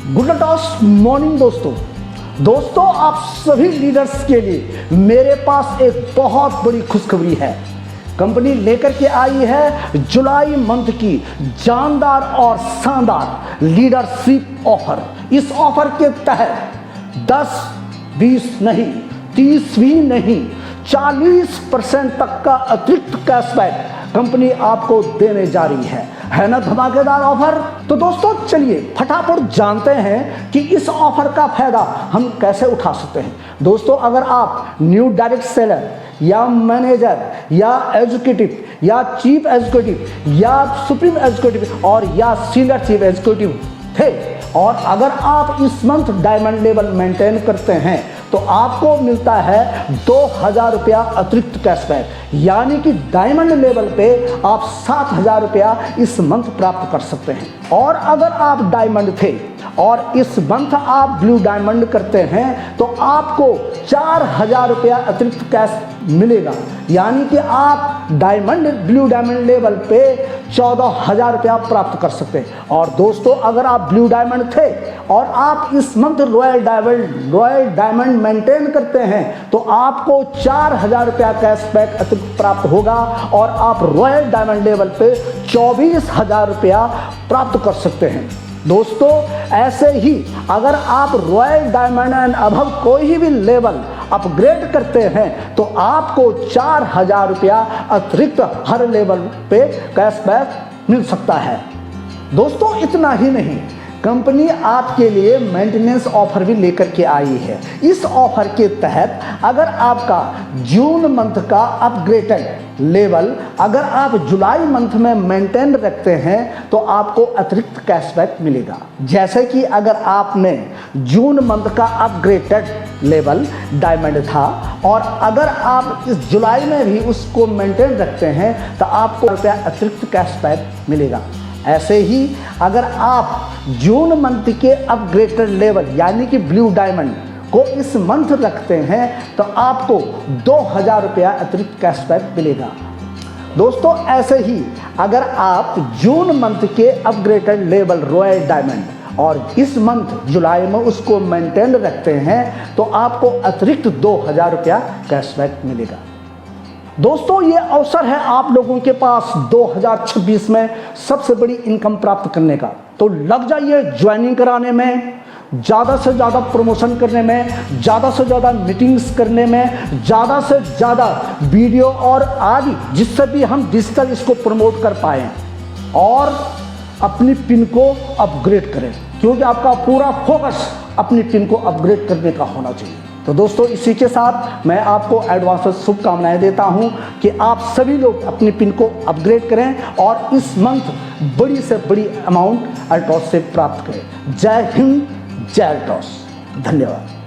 Good toss morning दोस्तों आप सभी लीडर्स के लिए मेरे पास एक बहुत बड़ी खुशखबरी है। कंपनी लेकर के आई है जुलाई मंथ की जानदार और शानदार लीडरशिप ऑफर। इस ऑफर के तहत 10, 20 नहीं, 30 भी नहीं, 40% तक का अतिरिक्त कैशबैक कंपनी आपको देने जा रही है ना धमाकेदार ऑफर। तो दोस्तों चलिए फटाफट जानते हैं कि इस ऑफर का फायदा हम कैसे उठा सकते हैं। दोस्तों अगर आप न्यू डायरेक्ट सेलर या मैनेजर या एग्जीक्यूटिव या चीफ एग्जीक्यूटिव या सुप्रीम एग्जीक्यूटिव और या सीनियर चीफ एग्जीक्यूटिव थे और अगर आप इस मंथ डायमंड लेवल मेंटेन करते हैं तो आपको मिलता है 2000 रुपया अतिरिक्त कैशबैक, यानी कि डायमंड लेवल पे आप 7000 रुपया इस मंथ प्राप्त कर सकते हैं। और अगर आप डायमंड थे और इस मंथ आप ब्लू डायमंड करते हैं तो आपको 4000 रुपया अतिरिक्त कैश मिलेगा, यानी कि आप डायमंड ब्लू डायमंड लेवल पे 14000 रुपया प्राप्त कर सकते हैं। और दोस्तों अगर आप ब्लू डायमंड थे और आप इस मंथ रॉयल डायमंड मेंटेन करते हैं तो आपको 4000 रुपया कैशबैक अतिरिक्त प्राप्त होगा और आप रॉयल डायमंड लेवल पे 24000 रुपया प्राप्त कर सकते हैं। दोस्तों ऐसे ही अगर आप रॉयल डायमंड एंड अबव कोई भी लेवल अपग्रेड करते हैं तो आपको 4000 रुपया अतिरिक्त हर लेवल पे कैशबैक मिल सकता है। दोस्तों इतना ही नहीं, कंपनी आपके लिए मेंटेनेंस ऑफर भी लेकर के आई है। इस ऑफर के तहत अगर आपका जून मंथ का अपग्रेडेड लेवल अगर आप जुलाई मंथ में मेंटेन रखते हैं तो आपको अतिरिक्त कैशबैक मिलेगा। जैसे कि अगर आपने जून मंथ का अपग्रेडेड लेवल डायमंड था और अगर आप इस जुलाई में भी उसको मेंटेन रखते हैं तो आपको रुपया अतिरिक्त कैशबैक मिलेगा। ऐसे ही अगर आप जून मंथ के अपग्रेडेड लेवल यानी कि ब्लू डायमंड को इस मंथ रखते हैं तो आपको 2000 रुपया अतिरिक्त कैशबैक मिलेगा। दोस्तों ऐसे ही अगर आप जून मंथ के अपग्रेडेड लेवल रॉयल डायमंड और इस मंथ जुलाई में उसको मेंटेन रखते हैं तो आपको अतिरिक्त 2000 रुपया कैशबैक मिलेगा। दोस्तों ये अवसर है आप लोगों के पास 2026 में सबसे बड़ी इनकम प्राप्त करने का। तो लग जाइए ज्वाइनिंग कराने में, ज़्यादा से ज़्यादा प्रमोशन करने में, ज़्यादा से ज़्यादा मीटिंग्स करने में, ज़्यादा से ज़्यादा वीडियो और आदि जिससे भी हम डिजिटल इसको प्रमोट कर पाएँ और अपनी पिन को अपग्रेड करें, क्योंकि आपका पूरा फोकस अपनी पिन को अपग्रेड करने का होना चाहिए। तो दोस्तों इसी के साथ मैं आपको एडवांस में शुभकामनाएं देता हूं कि आप सभी लोग अपनी पिन को अपग्रेड करें और इस मंथ बड़ी से बड़ी अमाउंट अल्टॉस से प्राप्त करें। जय हिंद, जय अल्टॉस, धन्यवाद।